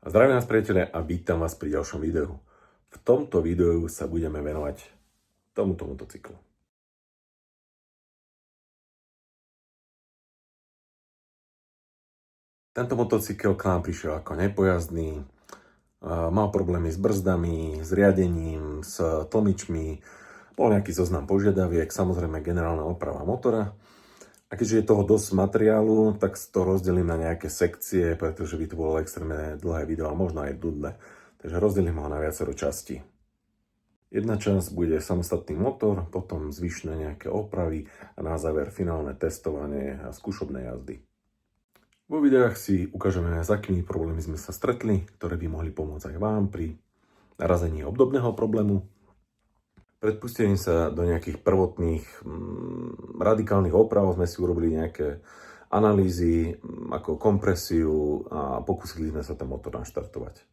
Zdravím vás, priatelia, a vítam vás pri ďalšom videu. V tomto videu sa budeme venovať tomuto motocyklu. Tento motocykel k nám prišiel ako nepojazdný, mal problémy s brzdami, s riadením, s tlmičmi, bol nejaký zoznam požiadaviek, samozrejme generálna oprava motora. A keďže je toho dosť materiálu, tak to rozdelím na nejaké sekcie, pretože by to bolo extrémne dlhé video a možno aj dudné. Takže rozdelím ho na viacero častí. Jedna časť bude samostatný motor, potom zvyšné nejaké opravy a na záver finálne testovanie a skúšobné jazdy. Vo videách si ukážeme, s akými problémami sme sa stretli, ktoré by mohli pomôcť aj vám pri narazení obdobného problému. Predpustením sa do nejakých prvotných radikálnych oprav sme si urobili nejaké analýzy ako kompresiu a pokúsili sme sa ten motor naštartovať.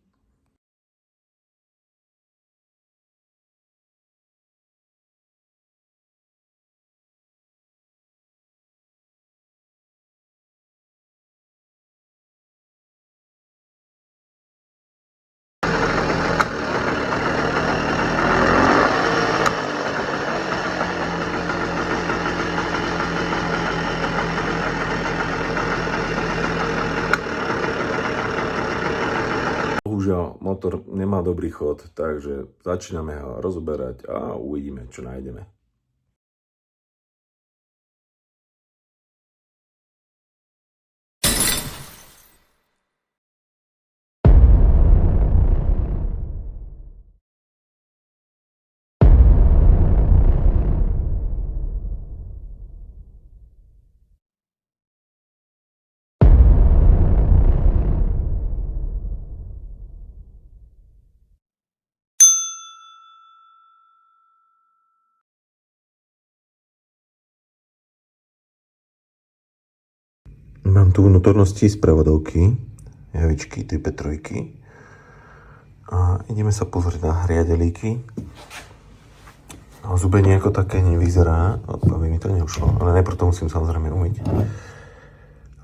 Bohužiaľ, motor nemá dobrý chod, takže začíname ho rozoberať a uvidíme, čo nájdeme. Mám tu vnútornosti z prevodovky, javičky type 3. A ideme sa pozrieť na hriadelíky. Zubenie ako také nevyzerá, aby mi to neušlo, ale najprv to musím samozrejme umyť.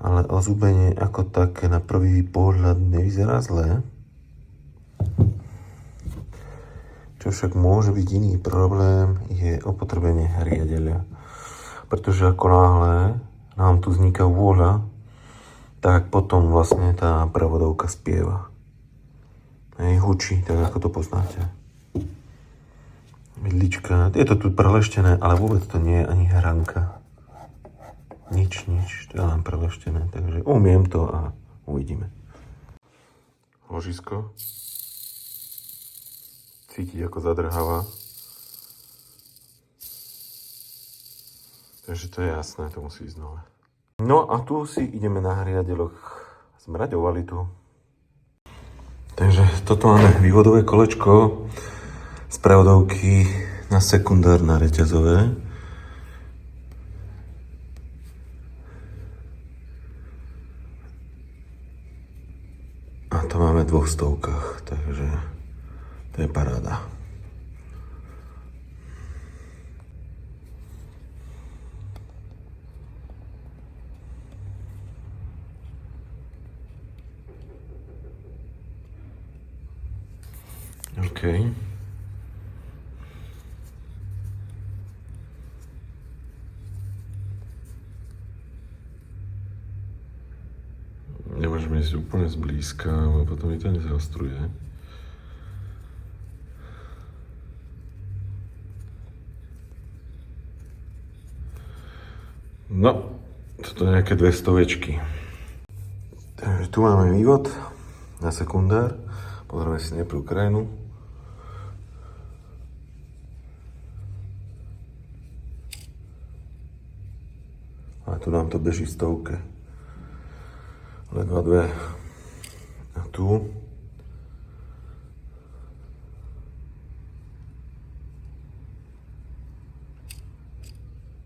Ale ozubenie ako také na prvý pohľad nevyzerá zle. Čo však môže byť iný problém, je opotrebenie hriadeľa. Pretože ako náhle nám tu vzniká vôľa, tak potom vlastne tá prevodovka spieva. Hučí, tak ako to poznáte. Vidlička, je to tu preleštené, ale vôbec to nie je ani hranka. Nič, to je len preleštené, takže umiem to a uvidíme. Ložisko. Cítiť, ako zadrháva. Takže to je jasné, to musí ísť nové. No a tu si ideme na hriadeľok zmrať ovalitu. Takže toto máme vývodové kolečko z prevodovky na sekundár na reťazové. A to máme v 200, takže to je paráda. OK. Nemôžeme ísť úplne zblízka, lebo potom mi to nezaostruje. No, toto je nejaké 200. Takže tu máme vývod na sekundár. Pozrieme si najprv krajinu. A tu nám to beží v 100. Ledva 2. A tu.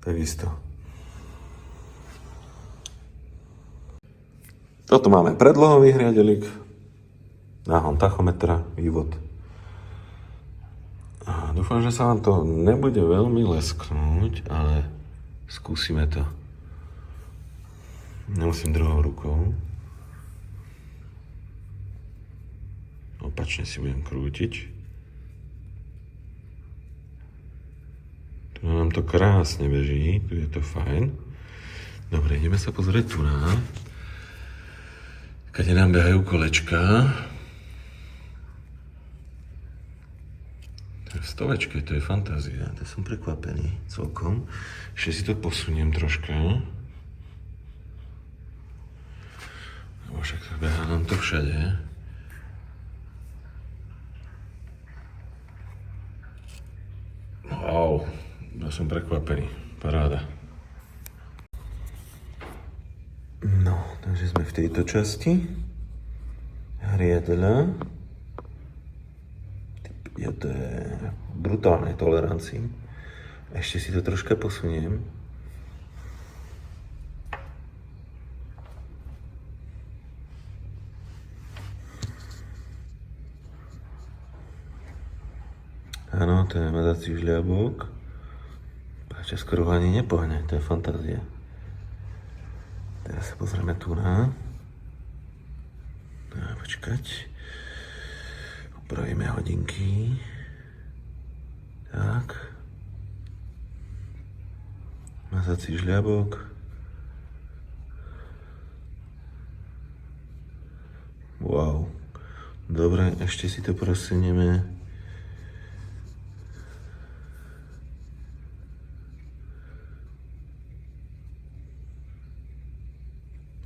Takisto. Toto máme predlohový hriadelik, náhon tachometra, vývod. A dúfam, že sa vám to nebude veľmi lesknúť, ale skúsime to. Nemusím druhou rukou. Opačne si budem krútiť. Tu nám to krásne beží, tu je to fajn. Dobre, ideme sa pozrieť tu na, kde nám behajú kolečka. To je v stovečke, to je fantázia, to som prekvapený celkom. Ešte si to posuniem troška. Lebo však behá nám to všade. Wow, ja som prekvapený, paráda. No, takže sme v tejto časti hriadela. Ja to je brutálnej tolerancii. Ešte si to troška posuniem. Áno, to je mazací žľabok. Páča, skoro ani nepohne, to je fantázia. Teraz sa pozrieme tu na. Počkať. Upravíme hodinky. Tak. Mazací žľabok. Wow. Dobre, ešte si to prosunieme.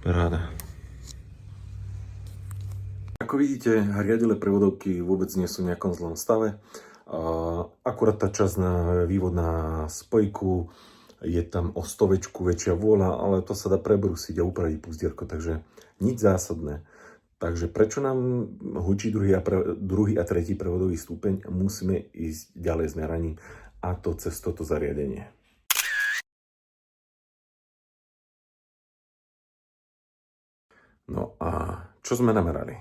Paráda. Ako vidíte, hriadele prevodovky vôbec nie sú v nejakom zlom stave. Akurát tá časť na vývod na spojku je tam o stovečku väčšia vôľa, ale to sa dá prebrusiť a upraviť púzdierko, takže nič zásadné. Takže prečo nám hučí druhý a tretí prevodový stupeň? Musíme ísť ďalej s meraním, a to cez toto zariadenie. No a čo sme namerali?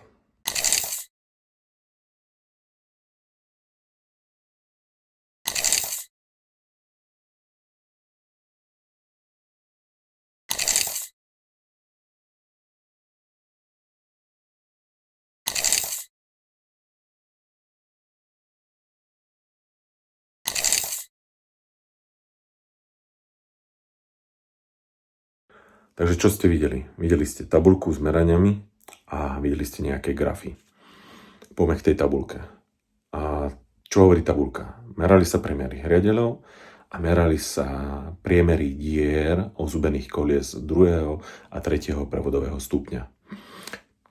Takže čo ste videli? Videli ste tabuľku s meraniami a videli ste nejaké grafy. Poďme k tej tabuľke. A čo hovorí tabuľka? Merali sa priemery hriadeľov a merali sa priemery dier ozubených kolies 2. a 3. prevodového stupňa.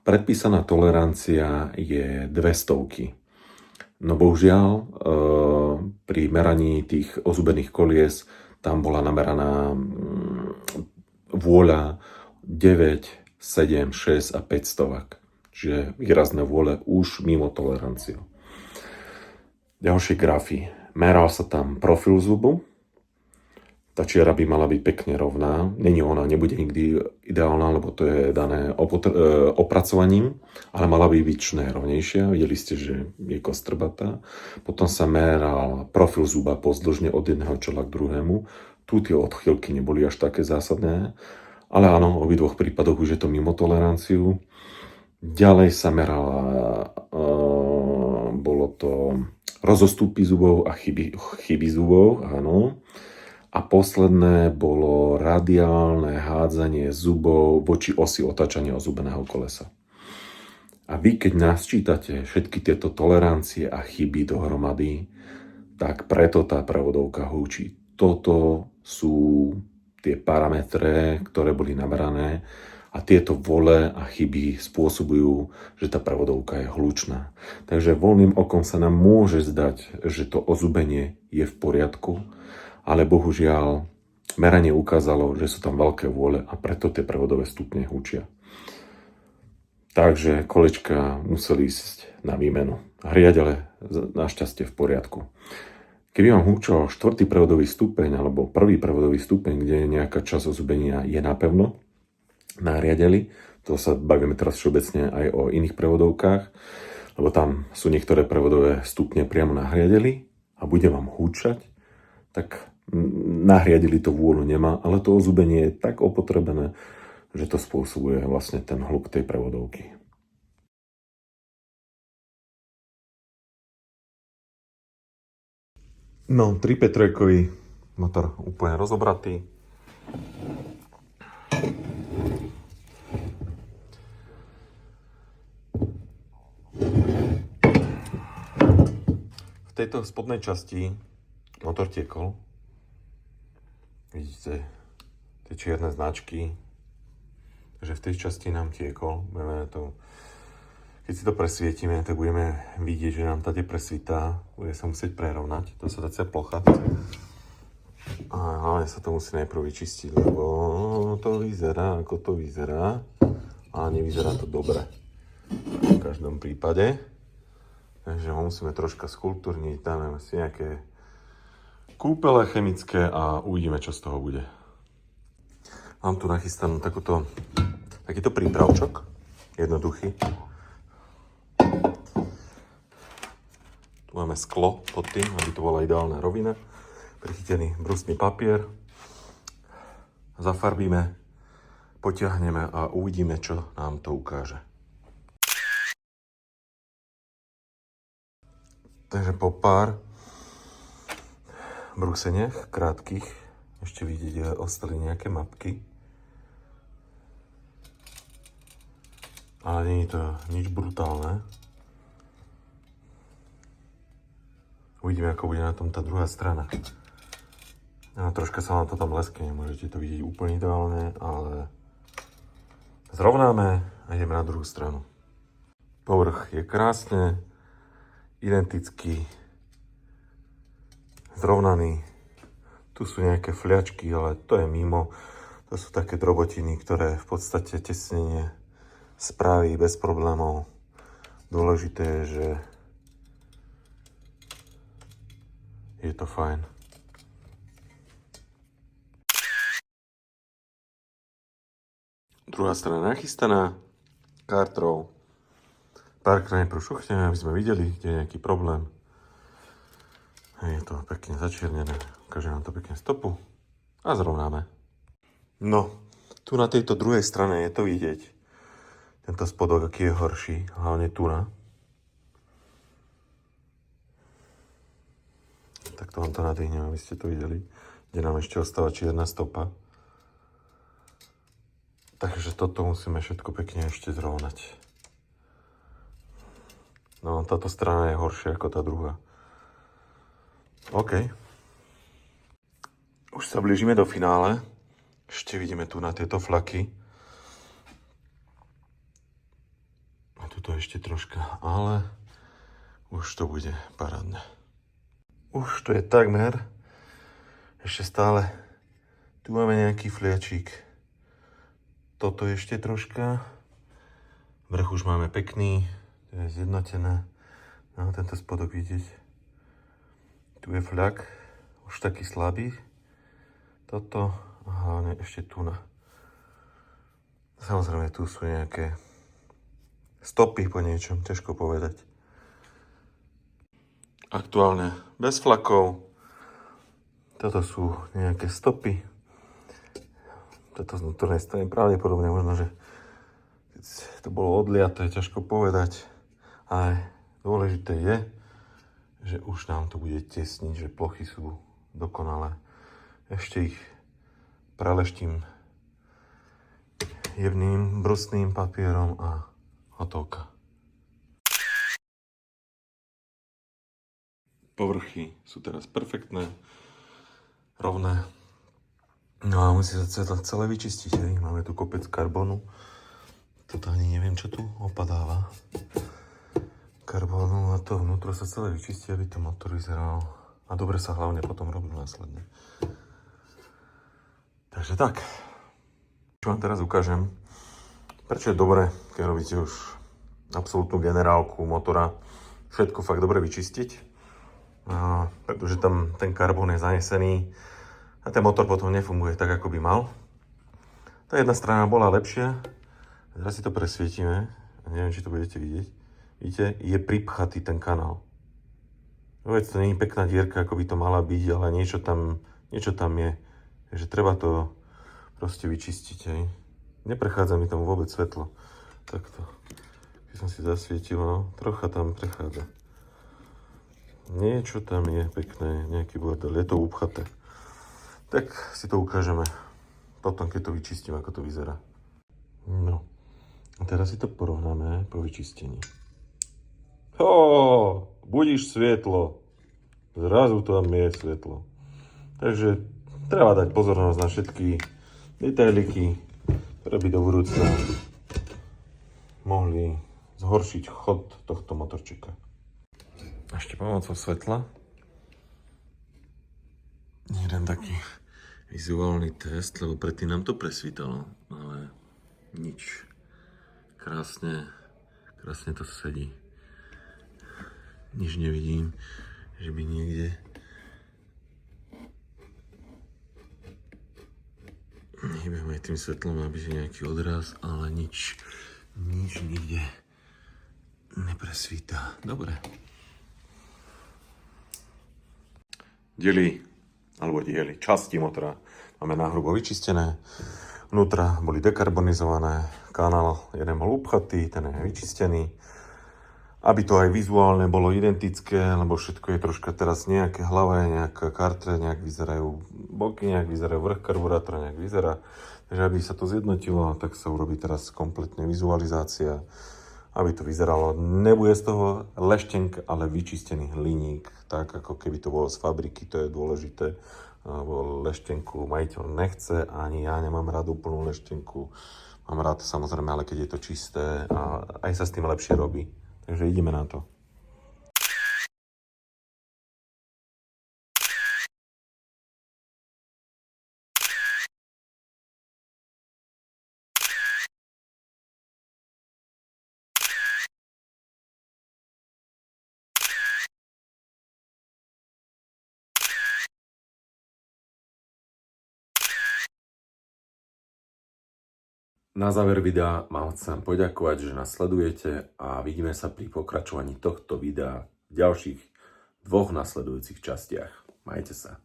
Predpísaná tolerancia je 200. No bohužiaľ, pri meraní tých ozubených kolies tam bola nameraná vôľa 9, 7, 6 a 500. Čiže výrazné vôle už mimo toleranciu. Ďalšie grafy. Meral sa tam profil zubu. Tá čiara by mala byť pekne rovná. Nebude nikdy ideálna, lebo to je dané opracovaním, ale mala by byť čo najrovnejšia. Videli ste, že je kostrbatá. Potom sa meral profil zuba pozdĺžne od jedného čela k druhému. Tu tie odchýlky neboli až také zásadné, ale áno, v obidvoch prípadoch už je to mimo toleranciu. Ďalej sa merala, bolo to rozostupy zubov a chyby zubov, áno. A posledné bolo radiálne hádzanie zubov voči osi otáčania ozubeného kolesa. A vy, keď nasčítate všetky tieto tolerancie a chyby dohromady, tak preto tá prevodovka hučí. Toto sú tie parametre, ktoré boli namerané a tieto vole a chyby spôsobujú, že tá prevodovka je hlučná. Takže voľným okom sa nám môže zdať, že to ozubenie je v poriadku, ale bohužiaľ meranie ukázalo, že sú tam veľké vôle a preto tie prevodové stupne hučia. Takže kolečka museli ísť na výmenu. Hriadele našťastie v poriadku. Keby vám húčal 4. prevodový stupeň alebo 1. prevodový stupeň, kde nejaká časť ozubenia je napevno na hriadeli, to sa bavíme teraz všeobecne aj o iných prevodovkách, lebo tam sú niektoré prevodové stupne priamo na hriadeli a bude vám húčať, tak na hriadeli to vôľu nemá, ale to ozubenie je tak opotrebené, že to spôsobuje vlastne ten hluk tej prevodovky. No, 353 motor úplne rozobratý. V tejto spodnej časti motor tiekol. Vidíte tie čierne značky, že v tej časti nám tiekol. Keď si to presvietime, tak budeme vidieť, že nám tady presvitá. Bude sa musieť prerovnať. To sa tacia plocha. A hlavne sa to musí najprv vyčistiť, lebo to vyzerá, ako to vyzerá. Ale nevyzerá to dobre. V každom prípade. Takže ho musíme troška skultúrniť, dáme si nejaké kúpele chemické a uvidíme, čo z toho bude. Mám tu nachystanú takýto prípravčok, jednoduchý. Tu máme sklo pod tým, aby to bola ideálna rovina. Prichytený brusný papier. Zafarbíme, potiahneme a uvidíme, čo nám to ukáže. Takže po pár brúseniach krátkych ešte vidieť, ostali nejaké mapky. Ale nie je to nič brutálne. Uvidíme, ako bude na tom tá druhá strana. No, troška sa vám to tam leskne, môžete to vidieť úplne ideálne, ale zrovnáme a ideme na druhú stranu. Povrch je krásne identický, zrovnaný. Tu sú nejaké fľačky, ale to je mimo. To sú také drobotiny, ktoré v podstate tesnenie spraví bez problémov. Dôležité je, že je to fajn. Druhá strana nachystaná, kartrou. Párkrát najprv šuchneme, aby sme videli, kde je nejaký problém. Je to pekne začiernené, ukáže nám to pekne stopu a zrovnáme. No, tu na tejto druhej strane je to vidieť. Tento spodok, aký je horší, hlavne tu na. Tak to vám to nadýhnem, aby ste to videli, kde nám ešte ostáva čierna stopa. Takže toto musíme všetko pekne ešte zrovnať. No, táto strana je horšia ako tá druhá. OK. Už sa blížime do finále. Ešte vidíme tu na tieto flaky. A tuto ešte troška, ale už to bude parádne. Už to je takmer. Ešte stále tu máme nejaký fliačík. Toto ešte troška. Vrch už máme pekný. To je zjednotené. No, tento spodok vidieť. Tu je fľak, už taký slabý. Toto a hlavne ešte tu na. Samozrejme, tu sú nejaké stopy po niečom, ťažko povedať. Aktuálne bez flakov. Toto sú nejaké stopy. Toto z vnútornej strany pravdepodobne možno, že to bolo odliaté, ťažko povedať. Ale dôležité je, že už nám to bude tesniť, že plochy sú dokonalé. Ešte ich preleštím jemným brusným papierom a hotovka. Povrchy sú teraz perfektné, rovné. No a musí sa celé vyčistiť. Máme tu kopec karbonu. Toto ani neviem, čo tu opadáva. Karbonu a to vnútro sa celé vyčistí, aby to motor vyzeral. A dobre sa hlavne potom robil následne. Takže tak. Čo vám teraz ukážem, prečo je dobré, keď robíte už absolútnu generálku motora, všetko fakt dobre vyčistiť. Pretože tam ten karbón je zanesený a ten motor potom nefunguje tak, ako by mal. Tá jedna strana bola lepšia. Teraz si to presvietime. Neviem, či to budete vidieť. Vidíte, je pripchatý ten kanál. Vôbec to nie je pekná dierka, ako by to mala byť, ale niečo tam je. Takže treba to proste vyčistiť. Hej. Neprechádza mi tam vôbec svetlo. Takto. Keď som si zasvietil, no, trocha tam prechádza. Niečo tam je pekné, nejaký bordel, je to upchaté. Tak si to ukážeme potom, keď to vyčistím, ako to vyzerá. No, a teraz si to porovnáme po vyčistení. Budíš svetlo. Zrazu tam je svetlo. Takže treba dať pozornosť na všetky detailiky, ktoré by do budúcna mohli zhoršiť chod tohto motorčeka. Ešte pomocou svetla. Jeden taký vizuálny test, lebo predtým nám to presvítalo, ale nič. Krásne to sedí. Nič nevidím, že by niekde hýbeme tým svetlom, aby je nejaký odraz, ale nič nikde nepresvíta. Dobre. Diely, časti motora máme nahrubo vyčistené. Vnútra boli dekarbonizované, kanál jeden bol upchatý, ten je vyčistený. Aby to aj vizuálne bolo identické, lebo všetko je troška teraz nejaké hlavé, nejaké kartre, nejak vyzerajú boky, nejak vyzerajú vrch karburátora, nejak vyzerá. Takže aby sa to zjednotilo, tak sa urobí teraz kompletne vizualizácia, aby to vyzeralo. Nebude z toho leštenk, ale vyčistený hliník, tak ako keby to bolo z fabriky, to je dôležité. Lebo leštenku majiteľ nechce, ani ja nemám rád úplnú leštenku. Mám rád samozrejme, ale keď je to čisté a aj sa s tým lepšie robí. Takže ideme na to. Na záver videa vám chcem poďakovať, že nás sledujete a vidíme sa pri pokračovaní tohto videa v ďalších 2 nasledujúcich častiach. Majte sa.